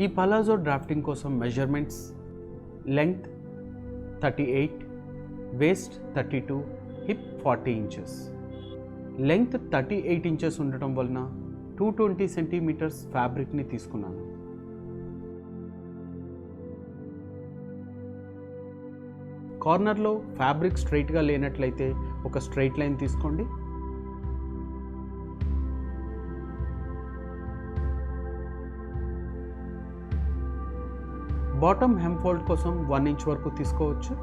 ఈ palazzo drafting కోసం measurements: length 38, waste 32, hip 40 inches. Length 38 inches ఉండటం వలన 220 సెంటీమీటర్స్ ఫ్యాబ్రిక్ని తీసుకున్నాను. కార్నర్లో ఫ్యాబ్రిక్ స్ట్రైట్గా లేనట్లయితే ఒక స్ట్రైట్ లైన్ తీసుకోండి. బాటమ్ హెమ్ ఫోల్డ్ కోసం 1 ఇంచ్ వరకు తీసుకోవచ్చు.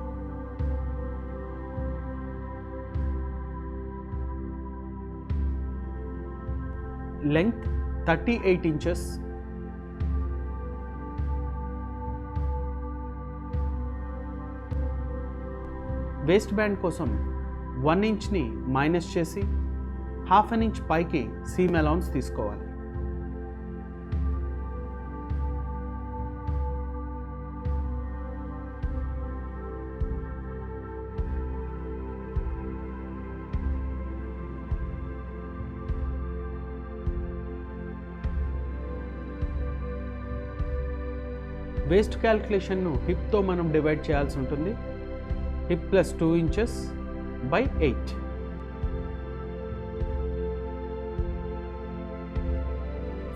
Length 38 inches. వేస్ట్ బ్యాండ్ కోసం 1 ఇంచ్ని మైనస్ చేసి ½ ఇంచ్ పైకి సీమ్ అలౌన్స్ తీసుకోవాలి. వేస్ట్ క్యాల్కులేషన్ను హిప్తో మనం డివైడ్ చేయాల్సి ఉంటుంది. Hip plus 2 inches by 8.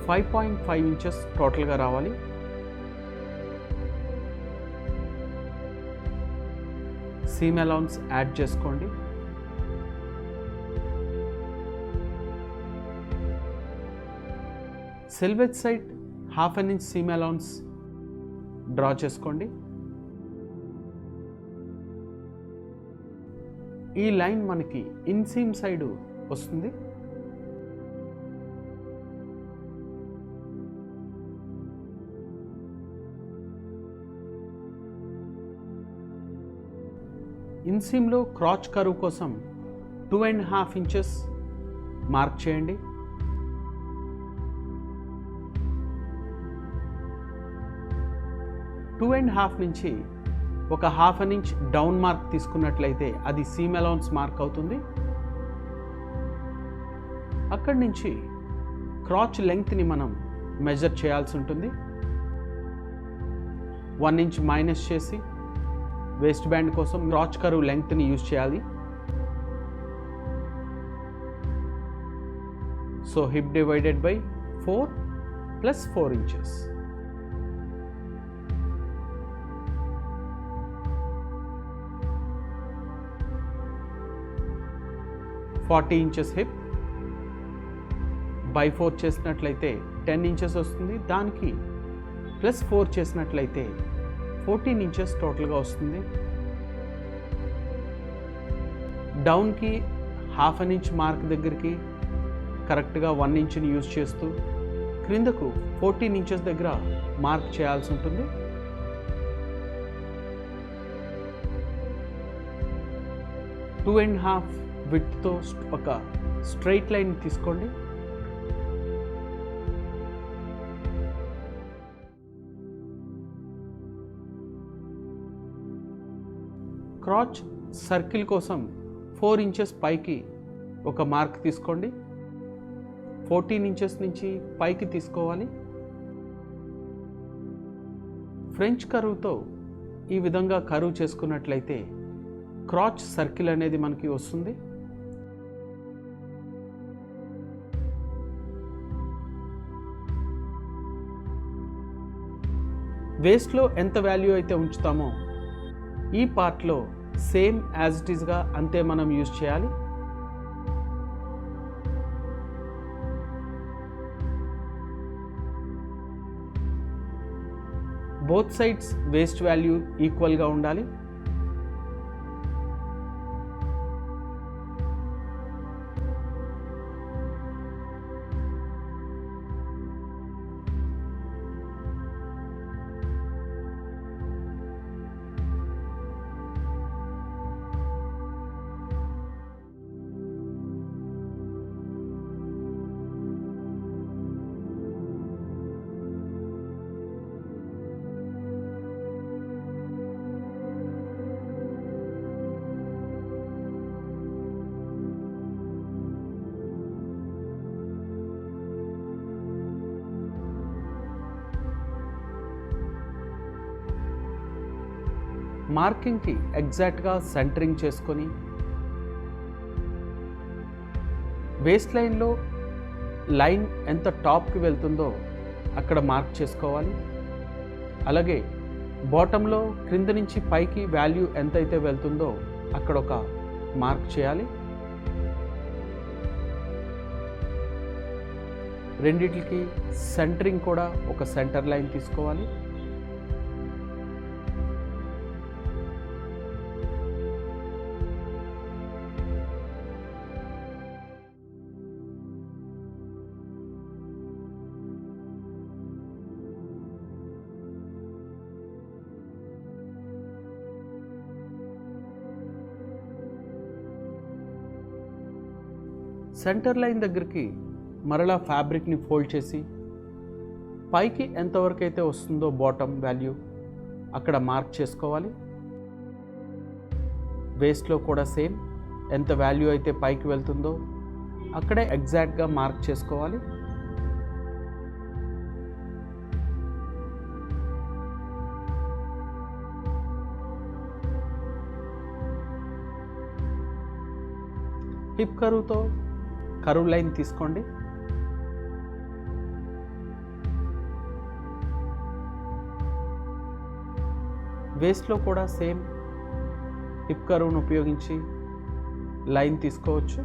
$5.5 inches టోటల్గా రావాలి. సీమ్ అలౌన్స్ యాడ్ చేసుకోండి. Selvage side ½ inch seam allowance draw చేసుకోండి. ఈ లైన్ మనకి ఇన్సీమ్ సైడ్ వస్తుంది. ఇన్సీమ్లో క్రాచ్ కర్వ్ కోసం 2.5 ఇంచెస్ మార్క్ చేయండి. టూ అండ్ హాఫ్ నుంచి ఒక ½ ఇంచ్ డౌన్ మార్క్ తీసుకున్నట్లయితే అది సీమ్ అలౌన్స్ మార్క్ అవుతుంది. అక్కడి నుంచి క్రాచ్ లెంగ్త్ని మనం మెజర్ చేయాల్సి ఉంటుంది. 1 ఇంచ్ మైనస్ చేసి వేస్ట్ బ్యాండ్ కోసం క్రాచ్ కర్వ్ లెంగ్త్ని యూజ్ చేయాలి. So hip divided by 4 plus 4 inches. $40 inches hip by 4 చేసినట్లయితే 10 ఇంచెస్ వస్తుంది. దానికి ప్లస్ 4 చేసినట్లయితే 14 ఇంచెస్ టోటల్గా వస్తుంది. డౌన్కి ½ ఇంచ్ మార్క్ దగ్గరికి కరెక్ట్గా 1 ఇంచ్ని యూజ్ చేస్తూ క్రిందకు 14 ఇంచెస్ దగ్గర మార్క్ చేయాల్సి ఉంటుంది. టూ అండ్ హాఫ్ విడ్త్తో ఒక స్ట్రైట్ లైన్ తీసుకోండి. క్రాచ్ సర్కిల్ కోసం 4 ఇంచెస్ పైకి ఒక మార్క్ తీసుకోండి. 14 ఇంచెస్ నుంచి పైకి తీసుకోవాలి. ఫ్రెంచ్ కర్వ్తో ఈ విధంగా కర్వ్ చేసుకున్నట్లయితే క్రాచ్ సర్కిల్ అనేది మనకి వస్తుంది. వేస్ట్లో ఎంత వాల్యూ అయితే ఉంచుతామో ఈ పార్ట్లో సేమ్ యాజ్ ఇట్ ఈస్గా అంతే మనం యూజ్ చేయాలి. బోత్ సైడ్స్ వేస్ట్ వాల్యూ ఈక్వల్గా ఉండాలి. మార్కింగ్కి ఎగ్జాక్ట్గా సెంటరింగ్ చేసుకొని వేస్ట్ లైన్లో లైన్ ఎంత టాప్కి వెళ్తుందో అక్కడ మార్క్ చేసుకోవాలి. అలాగే బాటంలో క్రింద నుంచి పైకి వాల్యూ ఎంతైతే వెళ్తుందో అక్కడ ఒక మార్క్ చేయాలి. రెండిటికి సెంటరింగ్ కూడా ఒక సెంటర్ లైన్ తీసుకోవాలి. సెంటర్ లైన్ దగ్గరికి మరలా ఫ్యాబ్రిక్ని ఫోల్డ్ చేసి పైకి ఎంతవరకు అయితే వస్తుందో బాటమ్ వాల్యూ అక్కడ మార్క్ చేసుకోవాలి. వేస్ట్లో కూడా సేమ్, ఎంత వాల్యూ అయితే పైకి వెళ్తుందో అక్కడే ఎగ్జాక్ట్గా మార్క్ చేసుకోవాలి. హిప్ కరువుతో కరువు లైన్ తీసుకోండి. వేస్ట్లో కూడా సేమ్ హిప్ కరువును ఉపయోగించి లైన్ తీసుకోవచ్చు.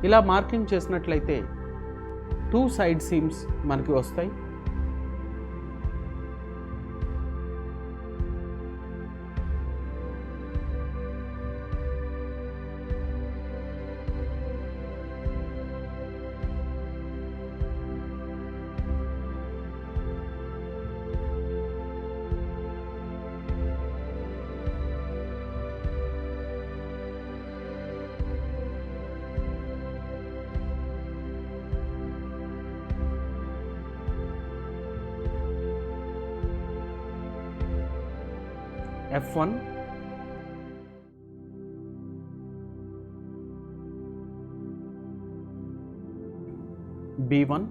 ఇలా మార్కింగ్ చేసినట్లయితే 2 సైడ్ సీమ్స్ మనకి వస్తాయి. F1, B1,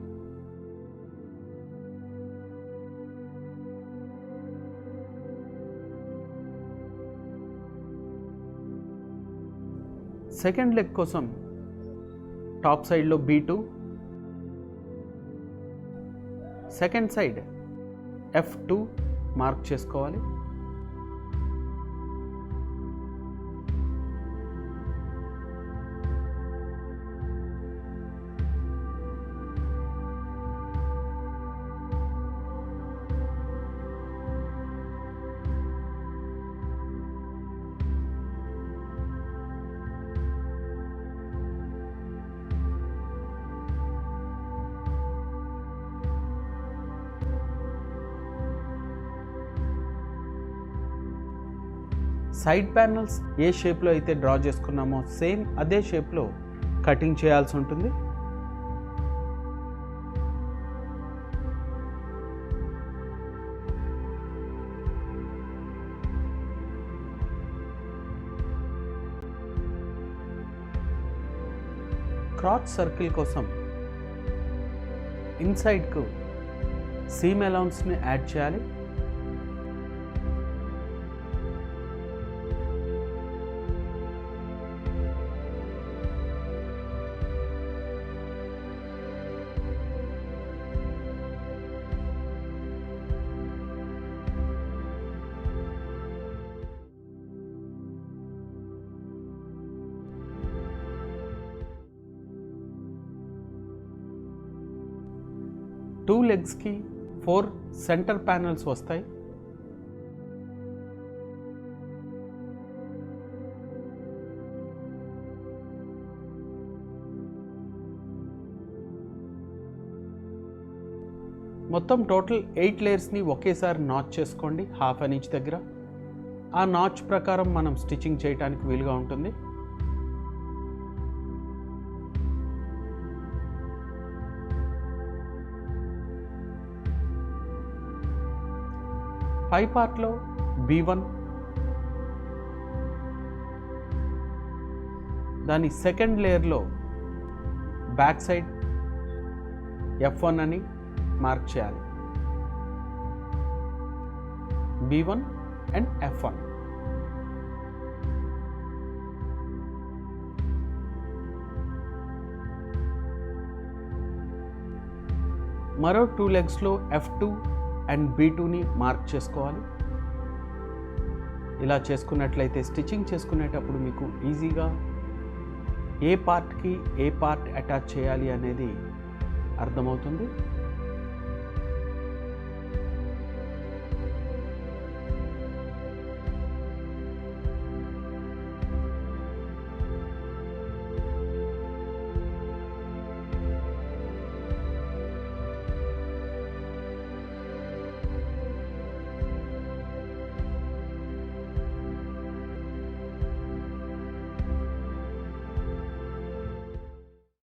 సెకండ్ లెగ్ కోసం టాప్ సైడ్లో B2, second side F2 mark చేసుకోవాలి. సైడ్ ప్యానల్స్ ఏ షేప్లో అయితే డ్రా చేసుకున్నామో సేమ్ అదే షేప్లో కటింగ్ చేయాల్సి ఉంటుంది. క్రాస్ సర్కిల్ కోసం ఇన్సైడ్కు సీమ్ అలౌన్స్ని యాడ్ చేయాలి. టూ లెగ్స్కి 4 సెంటర్ ప్యానల్స్ వస్తాయి. మొత్తం టోటల్ 8 లేయర్స్ని ఒకేసారి నాచ్ చేసుకోండి 1/2 ఇంచ్ దగ్గర. ఆ నాచ్ ప్రకారం మనం స్టిచ్చింగ్ చేయడానికి వీలుగా ఉంటుంది. పై పార్ట్లో B1, దాని సెకండ్ లేయర్లో బ్యాక్ సైడ్ F1 అని మార్క్ చేయాలి. B1 and F1. మరో 2 లెగ్స్లో F2 అండ్ B2ని మార్క్ చేసుకోవాలి. ఇలా చేసుకున్నట్లయితే స్టిచ్చింగ్ చేసుకునేటప్పుడు మీకు ఈజీగా ఏ పార్ట్కి ఏ పార్ట్ అటాచ్ చేయాలి అనేది అర్థమవుతుంది.